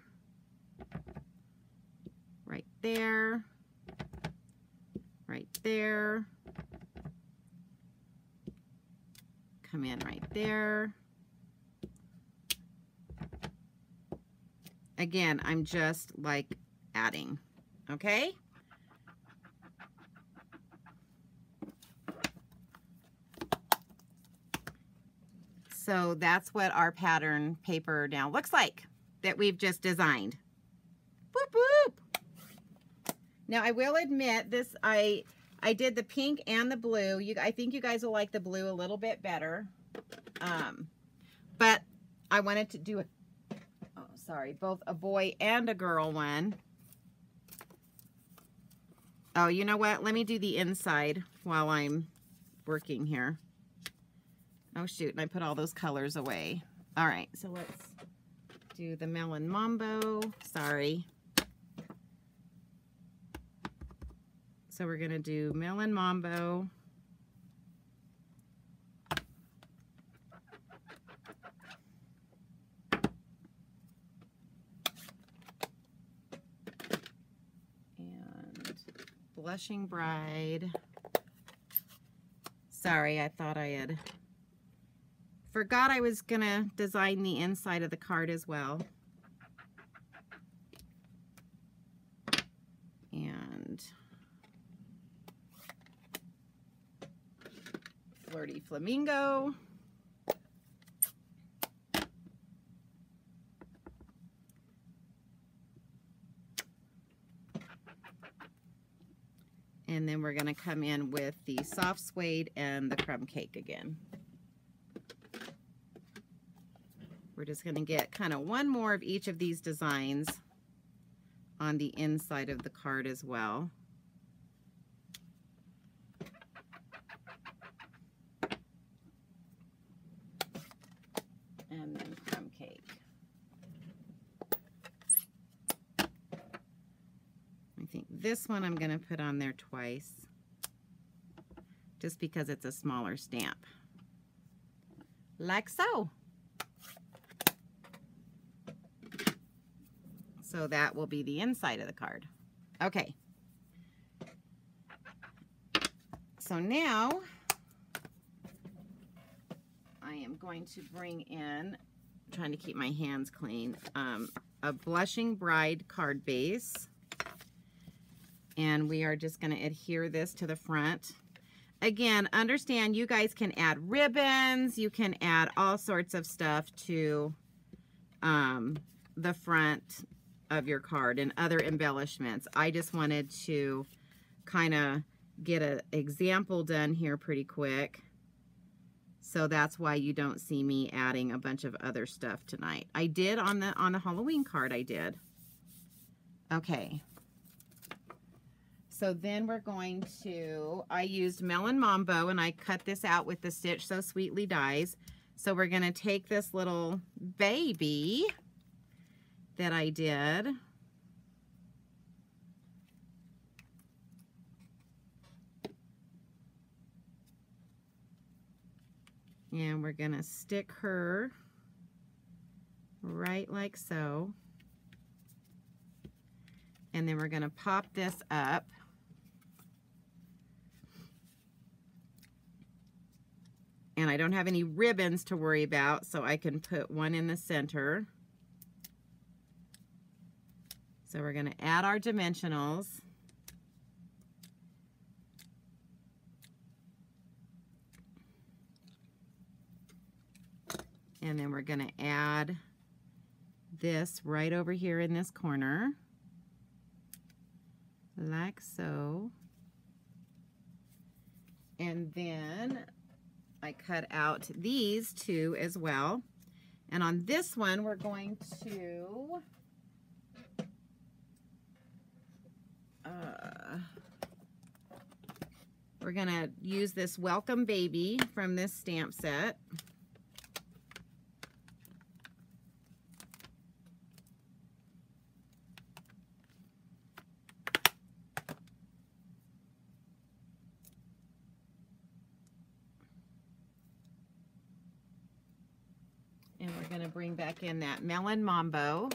right there, right there. Come in right there. Again, I'm just like adding, okay? So that's what our pattern paper now looks like that we've just designed. Boop, boop. Now I will admit this, I did the pink and the blue. I think you guys will like the blue a little bit better. But I wanted to do both a boy and a girl one. Oh, you know what? Let me do the inside while I'm working here. Oh shoot, and I put all those colors away. All right, so let's do the Melon Mambo. Sorry. So we're gonna do Melon Mambo. And Blushing Bride. Sorry, I thought I had forgot I was gonna design the inside of the card as well. And Flirty Flamingo. And then we're gonna come in with the soft suede and the crumb cake again. We're just gonna get kind of one more of each of these designs on the inside of the card as well. And then crumb cake. I think this one I'm gonna put on there twice, just because it's a smaller stamp. Like so. So that will be the inside of the card. Okay. So now I am going to bring in, trying to keep my hands clean, a Blushing Bride card base. And we are just going to adhere this to the front. Again, understand you guys can add ribbons. You can add all sorts of stuff to the front of your card and other embellishments. I just wanted to kind of get an example done here pretty quick. So that's why you don't see me adding a bunch of other stuff tonight. I did on the Halloween card, I did. Okay. So then we're going to, I used Melon Mambo and I cut this out with the Stitch So Sweetly dies. So we're going to take this little baby that I did. And we're going to stick her right like so. And then we're going to pop this up. And I don't have any ribbons to worry about, so I can put one in the center. So we're going to add our dimensionals. And then we're going to add this right over here in this corner, like so. And then I cut out these two as well. And on this one, we're going to use this Welcome Baby from this stamp set. And we're going to bring back in that Melon Mambo.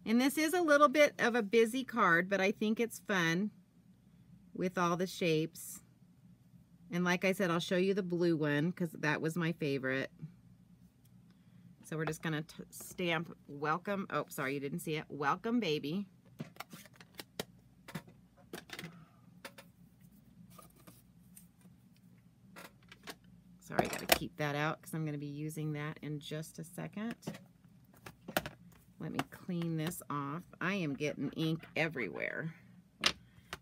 And this is a little bit of a busy card, but I think it's fun with all the shapes. And like I said, I'll show you the blue one because that was my favorite. So we're just going to stamp welcome. Oh, sorry, you didn't see it. Welcome, baby. Sorry, I got to keep that out because I'm going to be using that in just a second. Let me clean this off. I am getting ink everywhere.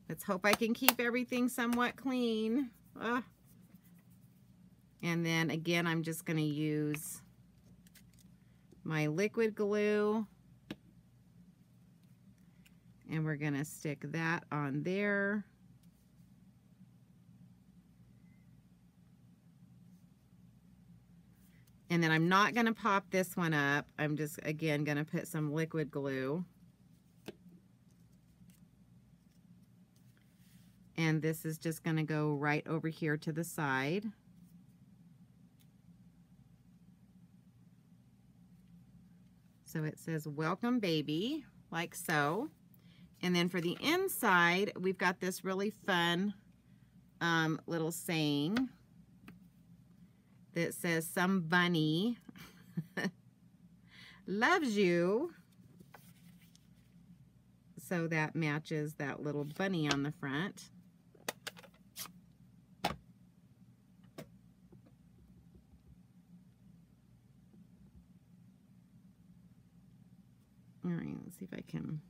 Let's hope I can keep everything somewhat clean. And then again, I'm just going to use my liquid glue. And we're going to stick that on there. And then I'm not going to pop this one up. I'm just, again, going to put some liquid glue. And this is just going to go right over here to the side. So it says, welcome, baby, like so. And then for the inside, we've got this really fun little saying that says, some bunny loves you. So that matches that little bunny on the front. All right, let's see if I can.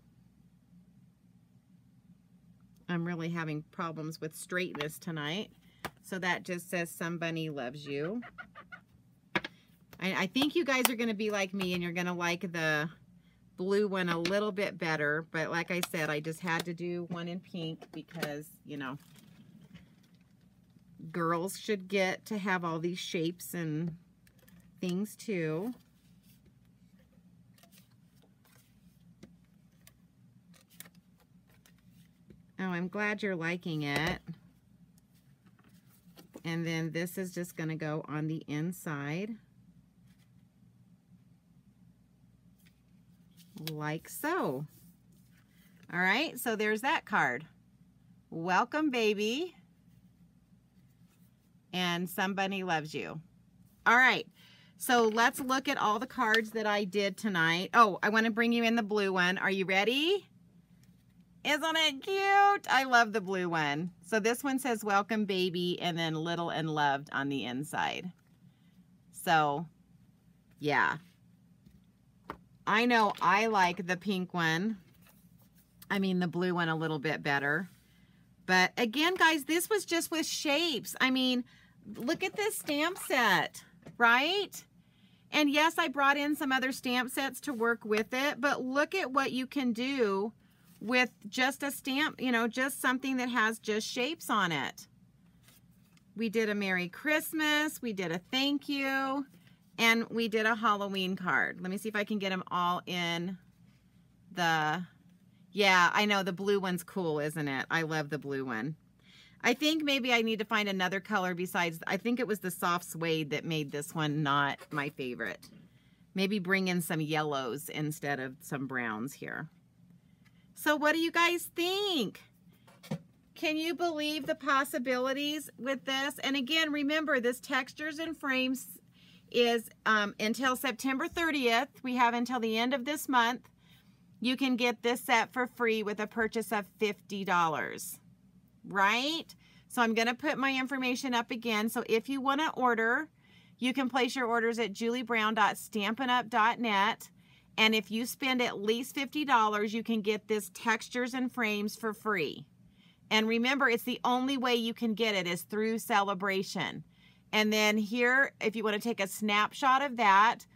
I'm really having problems with straightness tonight. So that just says somebody loves you. I think you guys are going to be like me and you're going to like the blue one a little bit better. But like I said, I just had to do one in pink because, you know, girls should get to have all these shapes and things too. Oh, I'm glad you're liking it. And then this is just going to go on the inside. Like so. All right, so there's that card. Welcome, baby. And somebody loves you. All right, so let's look at all the cards that I did tonight. Oh, I want to bring you in the blue one. Are you ready? Isn't it cute? I love the blue one. So this one says welcome, baby, and then little and loved on the inside. So yeah, I know I like the pink one. I mean the blue one a little bit better. But again, guys, this was just with shapes. I mean, look at this stamp set, right? And yes, I brought in some other stamp sets to work with it, but look at what you can do with just a stamp, you know, just something that has just shapes on it. We did a Merry Christmas, we did a thank you, and we did a Halloween card. Let me see if I can get them all in the, yeah, I know the blue one's cool, isn't it? I love the blue one. I think maybe I need to find another color besides, I think it was the soft suede that made this one not my favorite. Maybe bring in some yellows instead of some browns here. So what do you guys think? Can you believe the possibilities with this? And again, remember, this Textures and Frames is until September 30th. We have until the end of this month. You can get this set for free with a purchase of $50, right? So I'm going to put my information up again. So if you want to order, you can place your orders at juliebrown.stampinup.net. And if you spend at least $50, you can get this Textures and Frames for free. And remember, it's the only way you can get it is through Celebration. And then here, if you want to take a snapshot of that,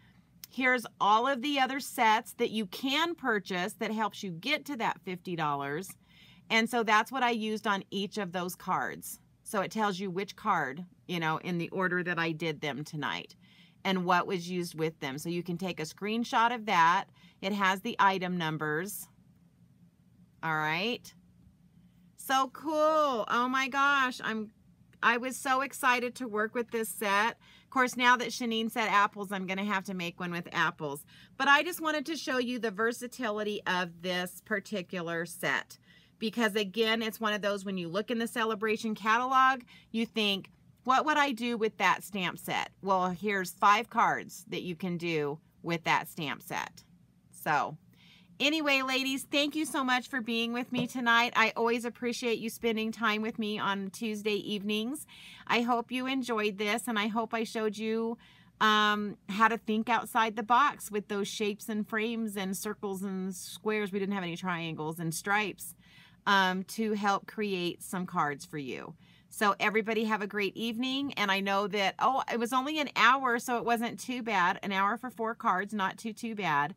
here's all of the other sets that you can purchase that helps you get to that $50. And so that's what I used on each of those cards. So it tells you which card, you know, in the order that I did them tonight, and what was used with them. So you can take a screenshot of that. It has the item numbers. All right. So cool. Oh my gosh. I was so excited to work with this set. Of course, now that Shanine said apples, I'm going to have to make one with apples. But I just wanted to show you the versatility of this particular set. Because again, it's one of those, when you look in the celebration catalog, you think, what would I do with that stamp set? Well, here's 5 cards that you can do with that stamp set. So anyway, ladies, thank you so much for being with me tonight. I always appreciate you spending time with me on Tuesday evenings. I hope you enjoyed this, and I hope I showed you how to think outside the box with those shapes and frames and circles and squares. We didn't have any triangles and stripes to help create some cards for you. So everybody have a great evening. And I know that, oh, it was only an hour, so it wasn't too bad. An hour for 4 cards, not too bad.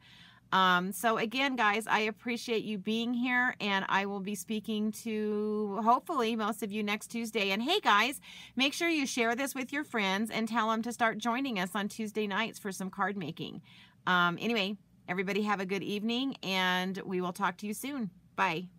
So again, guys, I appreciate you being here, and I will be speaking to hopefully most of you next Tuesday. And hey guys, make sure you share this with your friends and tell them to start joining us on Tuesday nights for some card making. Anyway, everybody have a good evening, and we will talk to you soon. Bye.